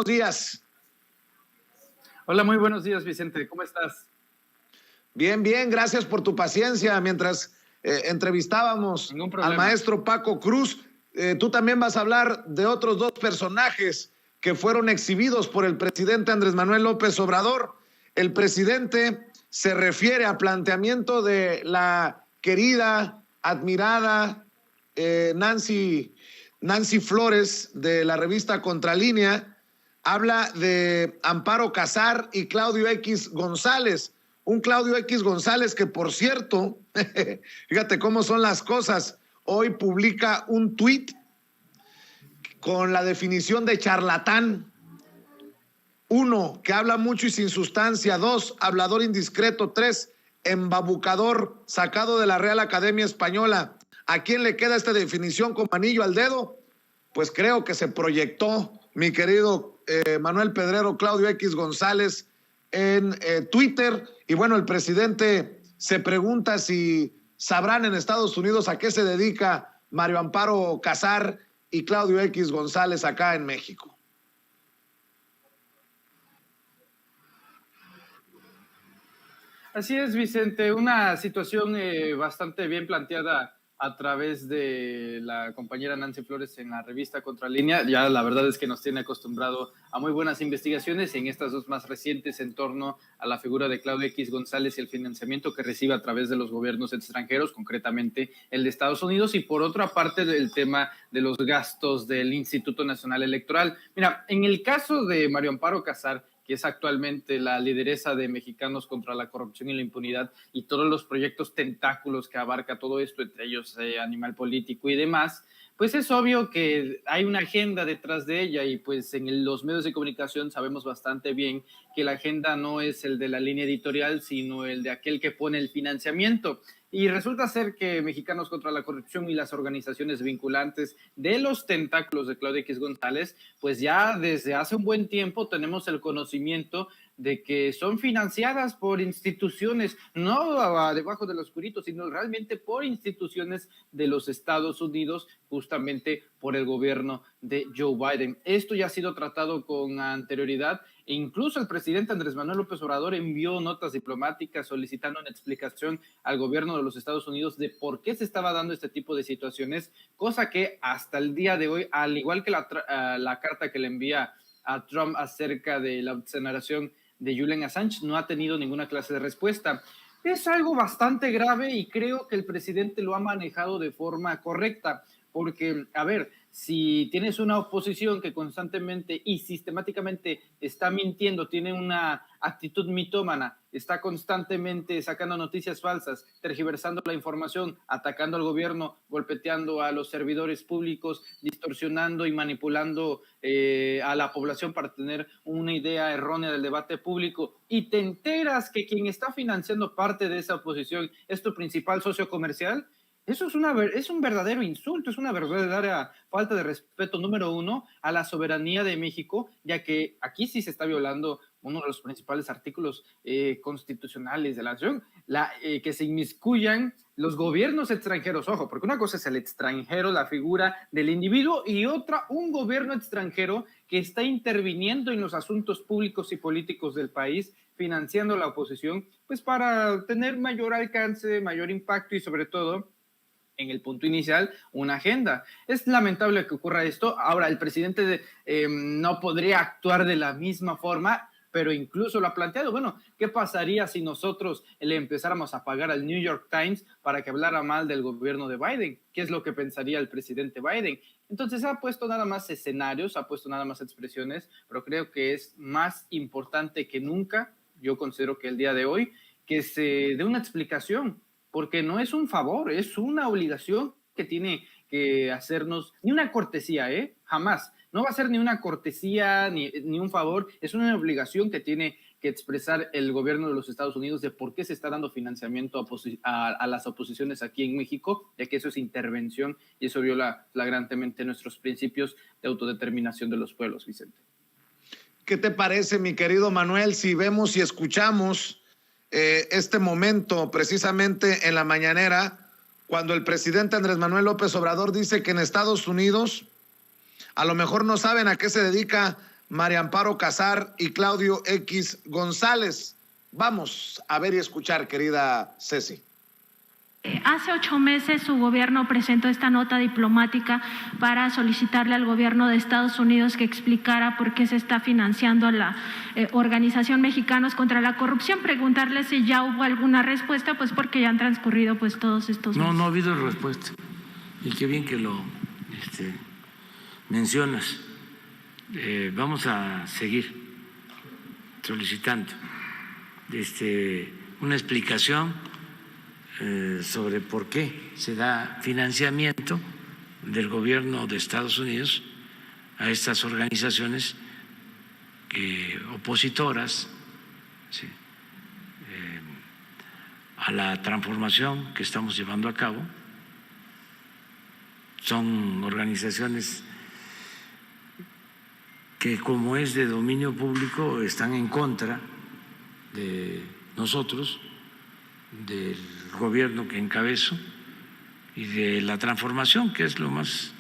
días. Hola, muy buenos días, Vicente. ¿Cómo estás? Bien, bien, gracias por tu paciencia. Mientras entrevistábamos al maestro Paco Cruz, tú también vas a hablar de otros dos personajes que fueron exhibidos por el presidente Andrés Manuel López Obrador. El presidente se refiere a planteamiento de la querida, admirada Nancy Flores de la revista Contralínea. Habla de Amparo Casar y Claudio X González. Un Claudio X González que, por cierto, fíjate cómo son las cosas, hoy publica un tuit con la definición de charlatán. 1, que habla mucho y sin sustancia. 2, hablador indiscreto. 3, embabucador, sacado de la Real Academia Española. ¿A quién le queda esta definición como anillo al dedo? Pues creo que se proyectó mi querido Manuel Pedrero, Claudio X González en Twitter. Y bueno, el presidente se pregunta si sabrán en Estados Unidos a qué se dedica Mario Amparo Casar y Claudio X González acá en México. Así es, Vicente, una situación bastante bien planteada a través de la compañera Nancy Flores en la revista Contralínea. Ya la verdad es que nos tiene acostumbrado a muy buenas investigaciones en estas dos más recientes en torno a la figura de Claudio X González y el financiamiento que recibe a través de los gobiernos extranjeros, concretamente el de Estados Unidos, y por otra parte del tema de los gastos del Instituto Nacional Electoral. Mira, en el caso de Mario Amparo Casar, que es actualmente la lideresa de Mexicanos contra la Corrupción y la Impunidad, y todos los proyectos tentáculos que abarca todo esto, entre ellos Animal Político y demás, pues es obvio que hay una agenda detrás de ella, y pues en los medios de comunicación sabemos bastante bien que la agenda no es el de la línea editorial, sino el de aquel que pone el financiamiento. Y resulta ser que Mexicanos contra la Corrupción y las organizaciones vinculantes de los tentáculos de Claudio X González, pues ya desde hace un buen tiempo tenemos el conocimiento de que son financiadas por instituciones, no debajo del oscurito, sino realmente por instituciones de los Estados Unidos, justamente por el gobierno de Joe Biden. Esto ya ha sido tratado con anterioridad, e incluso el presidente Andrés Manuel López Obrador envió notas diplomáticas solicitando una explicación al gobierno de los Estados Unidos de por qué se estaba dando este tipo de situaciones, cosa que hasta el día de hoy, al igual que la carta que le envía a Trump acerca de la exoneración de Julian Assange, no ha tenido ninguna clase de respuesta. Es algo bastante grave y creo que el presidente lo ha manejado de forma correcta, porque, a ver, si tienes una oposición que constantemente y sistemáticamente está mintiendo, tiene una actitud mitómana, está constantemente sacando noticias falsas, tergiversando la información, atacando al gobierno, golpeteando a los servidores públicos, distorsionando y manipulando a la población para tener una idea errónea del debate público, y te enteras que quien está financiando parte de esa oposición es tu principal socio comercial. Eso es un verdadero insulto, es una verdadera falta de respeto, número uno, a la soberanía de México, ya que aquí sí se está violando uno de los principales artículos constitucionales de la nación, que se inmiscuyan los gobiernos extranjeros. Ojo, porque una cosa es el extranjero, la figura del individuo, y otra, un gobierno extranjero que está interviniendo en los asuntos públicos y políticos del país, financiando la oposición, pues para tener mayor alcance, mayor impacto y sobre todo, en el punto inicial, una agenda. Es lamentable que ocurra esto. Ahora, el presidente no podría actuar de la misma forma, pero incluso lo ha planteado. Bueno, ¿qué pasaría si nosotros le empezáramos a pagar al New York Times para que hablara mal del gobierno de Biden? ¿Qué es lo que pensaría el presidente Biden? Entonces ha puesto nada más escenarios, ha puesto nada más expresiones, pero creo que es más importante que nunca, yo considero que el día de hoy, que se dé una explicación, porque no es un favor, es una obligación que tiene que hacernos, ni una cortesía, jamás. No va a ser ni una cortesía ni un favor, es una obligación que tiene que expresar el gobierno de los Estados Unidos de por qué se está dando financiamiento a las oposiciones aquí en México, ya que eso es intervención y eso viola flagrantemente nuestros principios de autodeterminación de los pueblos, Vicente. ¿Qué te parece, mi querido Manuel, si vemos y escuchamos este momento precisamente en la mañanera, cuando el presidente Andrés Manuel López Obrador dice que en Estados Unidos a lo mejor no saben a qué se dedica María Amparo Casar y Claudio X González. Vamos a ver y escuchar, querida Ceci. Hace 8 meses su gobierno presentó esta nota diplomática para solicitarle al gobierno de Estados Unidos que explicara por qué se está financiando a la Organización Mexicanos contra la Corrupción. Preguntarle si ya hubo alguna respuesta, pues porque ya han transcurrido pues todos estos meses. No ha habido respuesta. Y qué bien que lo mencionas. Vamos a seguir solicitando una explicación sobre por qué se da financiamiento del gobierno de Estados Unidos a estas organizaciones opositoras, ¿sí?, a la transformación que estamos llevando a cabo. Son organizaciones que, como es de dominio público, están en contra de nosotros, del gobierno que encabezo y de la transformación, que es lo más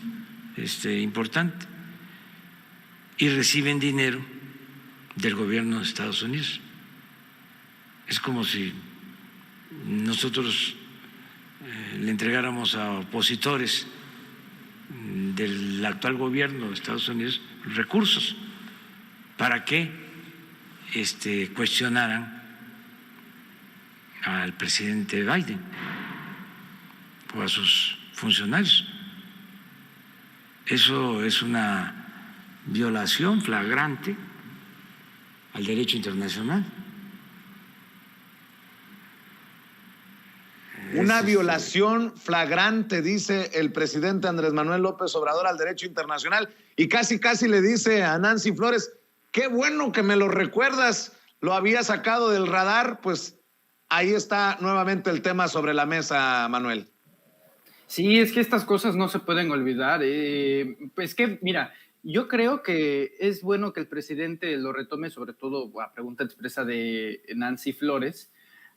importante, y reciben dinero del gobierno de Estados Unidos. Es como si nosotros le entregáramos a opositores del actual gobierno de Estados Unidos recursos para que cuestionaran al presidente Biden o a sus funcionarios. Eso es una violación flagrante al derecho internacional. Una violación flagrante, dice el presidente Andrés Manuel López Obrador, al derecho internacional, y casi le dice a Nancy Flores: qué bueno que me lo recuerdas, lo había sacado del radar. Pues ahí está nuevamente el tema sobre la mesa, Manuel. Sí, es que estas cosas no se pueden olvidar. Pues que, mira, yo creo que es bueno que el presidente lo retome, sobre todo a pregunta expresa de Nancy Flores,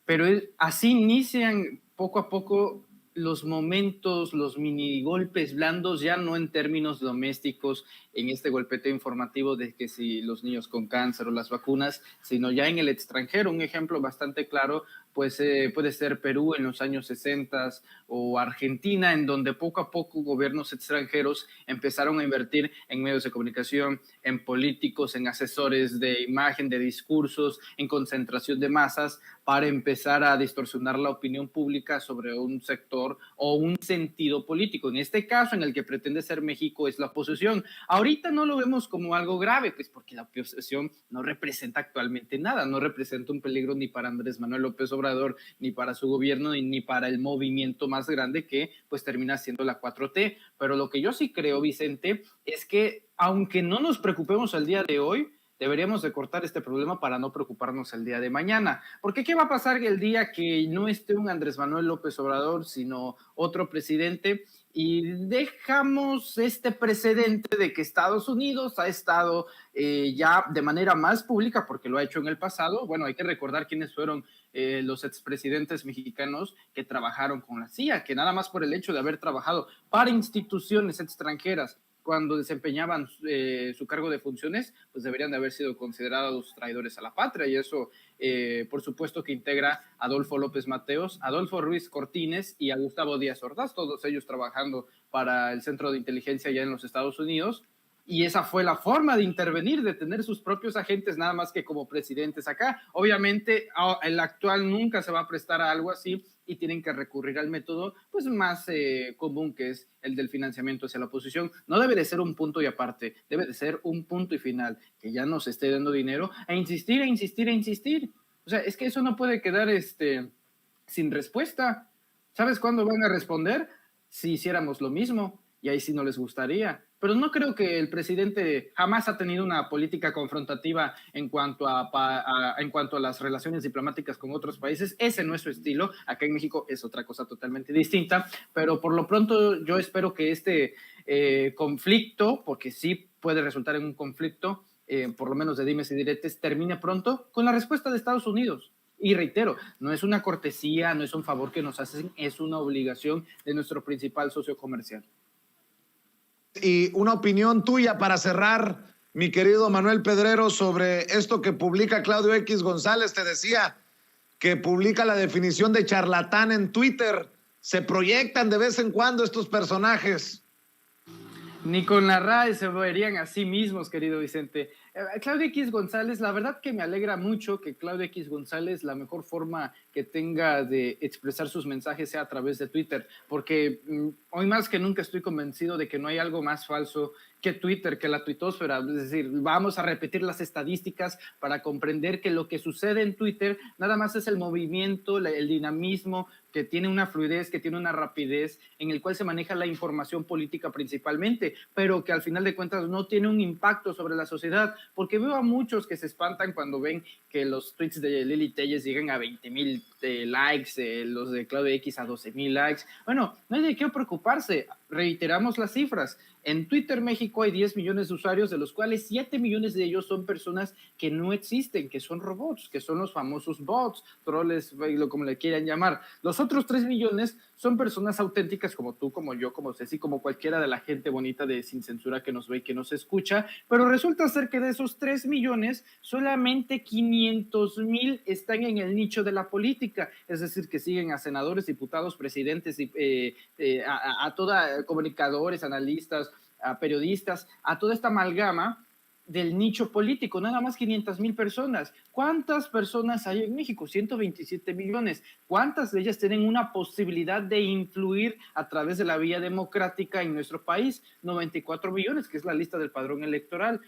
pero así inician poco a poco los momentos, los mini golpes blandos, ya no en términos domésticos, en este golpeteo informativo de que si los niños con cáncer o las vacunas, sino ya en el extranjero. Un ejemplo bastante claro pues puede ser Perú en los años 60 o Argentina, en donde poco a poco gobiernos extranjeros empezaron a invertir en medios de comunicación, en políticos, en asesores de imagen, de discursos, en concentración de masas, para empezar a distorsionar la opinión pública sobre un sector o un sentido político. En este caso, en el que pretende ser México, es la oposición. Ahorita no lo vemos como algo grave, pues porque la oposición no representa actualmente nada, no representa un peligro ni para Andrés Manuel López Obrador, ni para su gobierno, ni para el movimiento más grande que pues termina siendo la 4T. Pero lo que yo sí creo, Vicente, es que aunque no nos preocupemos al día de hoy, deberíamos de cortar este problema para no preocuparnos el día de mañana. Porque ¿qué va a pasar el día que no esté un Andrés Manuel López Obrador, sino otro presidente? Y dejamos este precedente de que Estados Unidos ha estado ya de manera más pública, porque lo ha hecho en el pasado. Bueno, hay que recordar quiénes fueron los expresidentes mexicanos que trabajaron con la CIA, que nada más por el hecho de haber trabajado para instituciones extranjeras cuando desempeñaban su cargo de funciones, pues deberían de haber sido considerados traidores a la patria, y eso por supuesto que integra a Adolfo López Mateos, Adolfo Ruiz Cortines y a Gustavo Díaz Ordaz, todos ellos trabajando para el Centro de Inteligencia allá en los Estados Unidos, y esa fue la forma de intervenir, de tener sus propios agentes, nada más que como presidentes acá. Obviamente el actual nunca se va a prestar a algo así, y tienen que recurrir al método pues más común, que es el del financiamiento hacia la oposición. No debe de ser un punto y aparte, debe de ser un punto y final, que ya nos esté dando dinero, e insistir, e insistir, e insistir. O sea, es que eso no puede quedar sin respuesta. ¿Sabes cuándo van a responder? Si hiciéramos lo mismo, y ahí sí no les gustaría. Pero no creo que el presidente jamás ha tenido una política confrontativa en cuanto a las relaciones diplomáticas con otros países. Ese no es su estilo. Acá en México es otra cosa totalmente distinta, pero por lo pronto yo espero que este conflicto, porque sí puede resultar en un conflicto, por lo menos de dimes y diretes, termine pronto con la respuesta de Estados Unidos. Y reitero, no es una cortesía, no es un favor que nos hacen, es una obligación de nuestro principal socio comercial. Y una opinión tuya para cerrar, mi querido Manuel Pedrero, sobre esto que publica Claudio X González. Te decía que publica la definición de charlatán en Twitter. Se proyectan de vez en cuando estos personajes. Ni con la RAE se verían a sí mismos, querido Vicente. Claudio X González, la verdad que me alegra mucho que Claudio X González, la mejor forma que tenga de expresar sus mensajes sea a través de Twitter, porque hoy más que nunca estoy convencido de que no hay algo más falso que Twitter, que la tuitósfera. Es decir, vamos a repetir las estadísticas para comprender que lo que sucede en Twitter nada más es el movimiento, el dinamismo, que tiene una fluidez, que tiene una rapidez, en el cual se maneja la información política principalmente, pero que al final de cuentas no tiene un impacto sobre la sociedad, porque veo a muchos que se espantan cuando ven que los tweets de Lili Telles llegan a 20,000 likes, los de Claudio X a 12,000 likes. Bueno, no hay de qué preocuparse, reiteramos las cifras. En Twitter México hay 10 millones de usuarios, de los cuales 7 millones de ellos son personas que no existen, que son robots, que son los famosos bots, troles, como le quieran llamar. Los otros 3 millones son personas auténticas como tú, como yo, como Ceci, como cualquiera de la gente bonita de Sin Censura que nos ve y que nos escucha, pero resulta ser que de esos 3 millones, solamente 500,000 están en el nicho de la política, es decir, que siguen a senadores, diputados, presidentes, a toda comunicadores, analistas, a periodistas, a toda esta amalgama del nicho político, nada más 500,000 personas. ¿Cuántas personas hay en México? 127 millones. ¿Cuántas de ellas tienen una posibilidad de influir a través de la vía democrática en nuestro país? 94 millones, que es la lista del padrón electoral.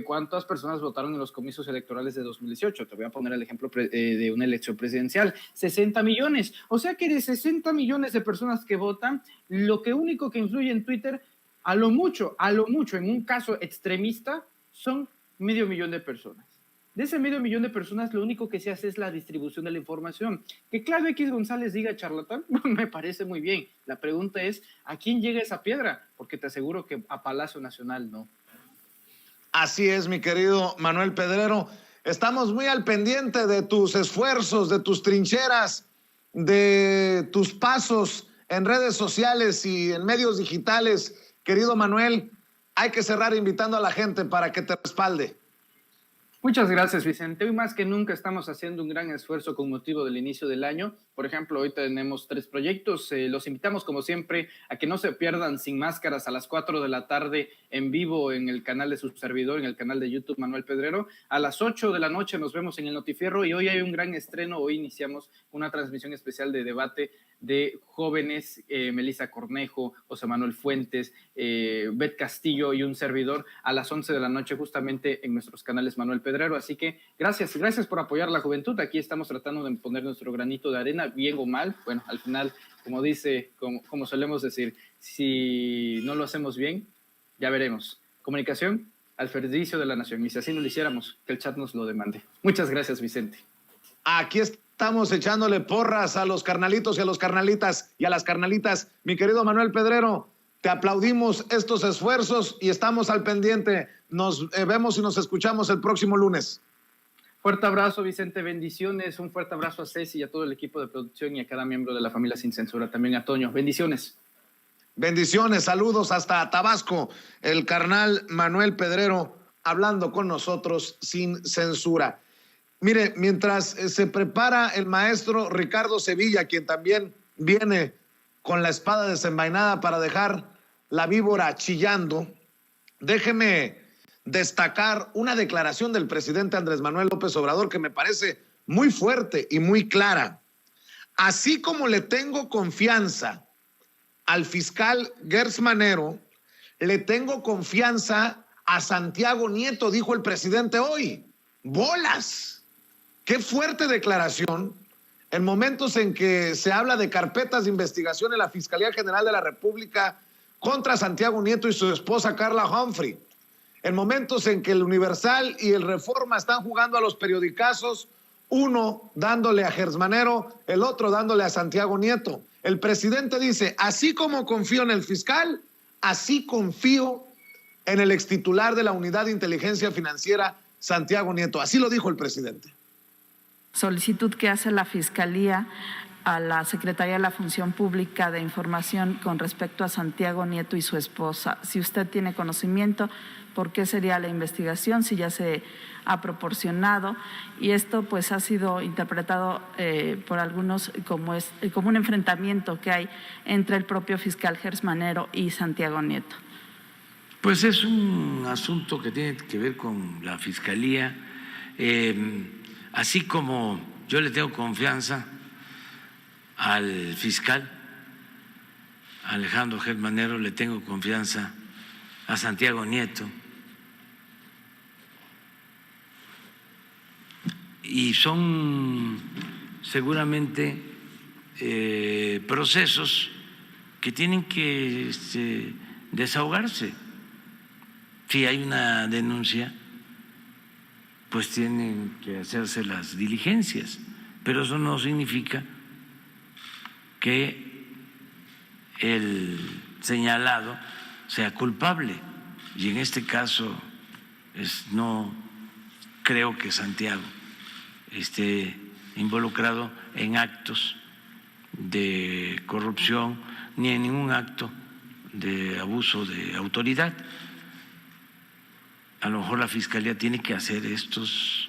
¿Cuántas personas votaron en los comicios electorales de 2018? Te voy a poner el ejemplo de una elección presidencial. 60 millones. O sea que de 60 millones de personas que votan, lo único que influye en Twitter, a lo mucho, en un caso extremista, son 500,000 de personas. De ese 500,000 de personas, lo único que se hace es la distribución de la información. Que Claudio X González diga charlatán, me parece muy bien. La pregunta es, ¿a quién llega esa piedra? Porque te aseguro que a Palacio Nacional no. Así es, mi querido Manuel Pedrero. Estamos muy al pendiente de tus esfuerzos, de tus trincheras, de tus pasos en redes sociales y en medios digitales. Querido Manuel, hay que cerrar invitando a la gente para que te respalde. Muchas gracias, Vicente. Hoy más que nunca estamos haciendo un gran esfuerzo con motivo del inicio del año. Por ejemplo, hoy tenemos 3 proyectos. Los invitamos, como siempre, a que no se pierdan Sin Máscaras a las 4 de la tarde en vivo en el canal de su servidor, en el canal de YouTube Manuel Pedrero. A las 8 de la noche nos vemos en el Notifierro y hoy hay un gran estreno. Hoy iniciamos una transmisión especial de debate de jóvenes, Melissa Cornejo, José Manuel Fuentes, Bet Castillo y un servidor a las 11 de la noche justamente en nuestros canales Manuel Pedrero. Así que gracias por apoyar la juventud. Aquí estamos tratando de poner nuestro granito de arena, bien o mal. Bueno, al final, como solemos decir, si no lo hacemos bien, ya veremos. Comunicación al servicio de la nación. Y si así no lo hiciéramos, que el chat nos lo demande. Muchas gracias, Vicente. Aquí estamos echándole porras a los carnalitos y a los carnalitas y a las carnalitas. Mi querido Manuel Pedrero, te aplaudimos estos esfuerzos y estamos al pendiente. Nos vemos y nos escuchamos el próximo lunes. Fuerte abrazo, Vicente, bendiciones. Un fuerte abrazo a Ceci y a todo el equipo de producción y a cada miembro de la familia Sin Censura, también a Toño. Bendiciones. Bendiciones, saludos hasta Tabasco. El carnal Manuel Pedrero hablando con nosotros sin censura. Mire, mientras se prepara el maestro Ricardo Sevilla, quien también viene con la espada desenvainada para dejar la víbora chillando, déjeme destacar una declaración del presidente Andrés Manuel López Obrador que me parece muy fuerte y muy clara. Así como le tengo confianza al fiscal Gertz Manero, le tengo confianza a Santiago Nieto, dijo el presidente hoy. ¡Bolas! ¡Qué fuerte declaración! En momentos en que se habla de carpetas de investigación en la Fiscalía General de la República contra Santiago Nieto y su esposa Carla Humphrey. En momentos en que el Universal y el Reforma están jugando a los periodicazos, uno dándole a Gertz Manero, el otro dándole a Santiago Nieto. El presidente dice, así como confío en el fiscal, así confío en el extitular de la Unidad de Inteligencia Financiera, Santiago Nieto. Así lo dijo el presidente. Solicitud que hace la Fiscalía a la Secretaría de la Función Pública de Información con respecto a Santiago Nieto y su esposa. Si usted tiene conocimiento, por qué sería la investigación, si ya se ha proporcionado, y esto pues ha sido interpretado por algunos como un enfrentamiento que hay entre el propio fiscal Gers Manero y Santiago Nieto. Pues es un asunto que tiene que ver con la Fiscalía, así como yo le tengo confianza al fiscal Alejandro Gers Manero, le tengo confianza a Santiago Nieto, y son seguramente procesos que tienen que desahogarse. Si hay una denuncia, pues tienen que hacerse las diligencias, pero eso no significa que el señalado sea culpable, y en este caso no creo que Santiago esté involucrado en actos de corrupción ni en ningún acto de abuso de autoridad. A lo mejor la Fiscalía tiene que hacer estos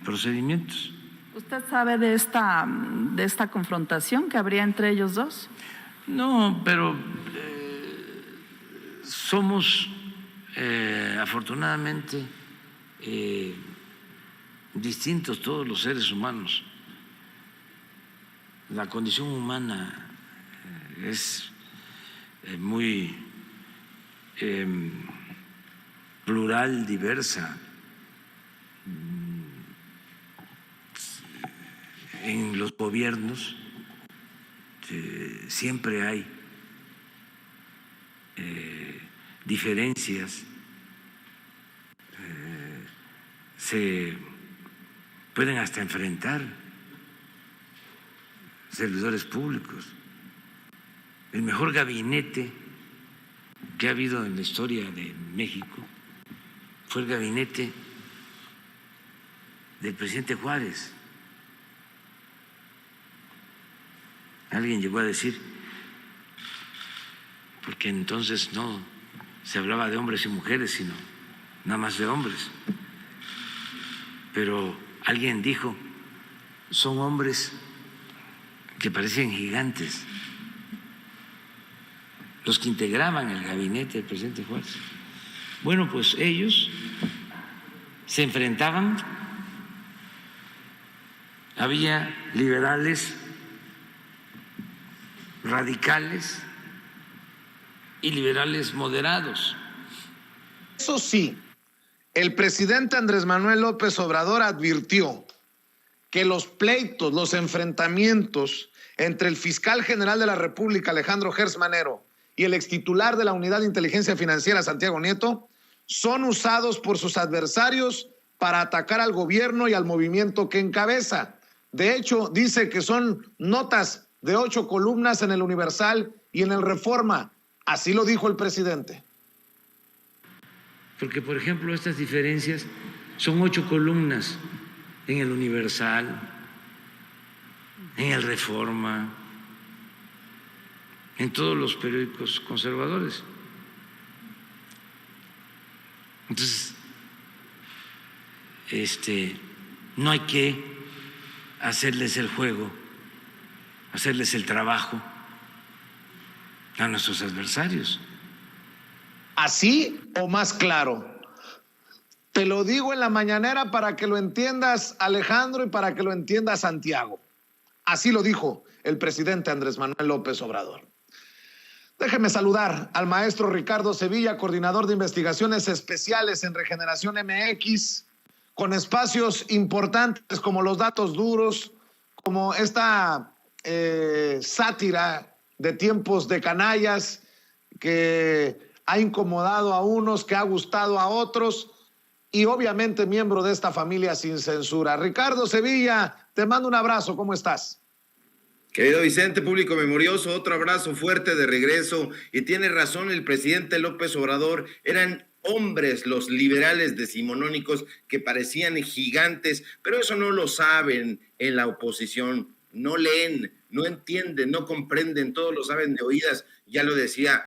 procedimientos. ¿Usted sabe de esta confrontación que habría entre ellos dos? No, pero somos afortunadamente distintos todos los seres humanos. La condición humana es muy plural, diversa. En los gobiernos siempre hay diferencias, se pueden hasta enfrentar servidores públicos. El mejor gabinete que ha habido en la historia de México fue el gabinete del presidente Juárez. Alguien llegó a decir, porque entonces no se hablaba de hombres y mujeres, sino nada más de hombres, pero alguien dijo, son hombres que parecen gigantes los que integraban el gabinete del presidente Juárez. Bueno, pues ellos se enfrentaban, había liberales radicales y liberales moderados. Eso sí, el presidente Andrés Manuel López Obrador advirtió que los pleitos, los enfrentamientos entre el fiscal general de la República, Alejandro Gers Manero, y el extitular de la Unidad de Inteligencia Financiera, Santiago Nieto, son usados por sus adversarios para atacar al gobierno y al movimiento que encabeza. De hecho, dice que son notas de 8 columnas en el Universal y en el Reforma. Así lo dijo el presidente. Porque, por ejemplo, estas diferencias son 8 columnas en el Universal, en el Reforma, en todos los periódicos conservadores. Entonces, no hay que hacerles el juego, hacerles el trabajo a nuestros adversarios. ¿Así o más claro? Te lo digo en la mañanera para que lo entiendas, Alejandro, y para que lo entienda Santiago. Así lo dijo el presidente Andrés Manuel López Obrador. Déjeme saludar al maestro Ricardo Sevilla, coordinador de investigaciones especiales en Regeneración MX, con espacios importantes como los datos duros, como esta sátira de tiempos de canallas que ha incomodado a unos, que ha gustado a otros, y obviamente miembro de esta familia sin censura. Ricardo Sevilla, te mando un abrazo, ¿cómo estás? Querido Vicente, público memorioso, otro abrazo fuerte de regreso. Y tiene razón el presidente López Obrador, eran hombres los liberales decimonónicos que parecían gigantes, pero eso no lo saben en la oposición, no leen, no entienden, no comprenden, todos lo saben de oídas, ya lo decía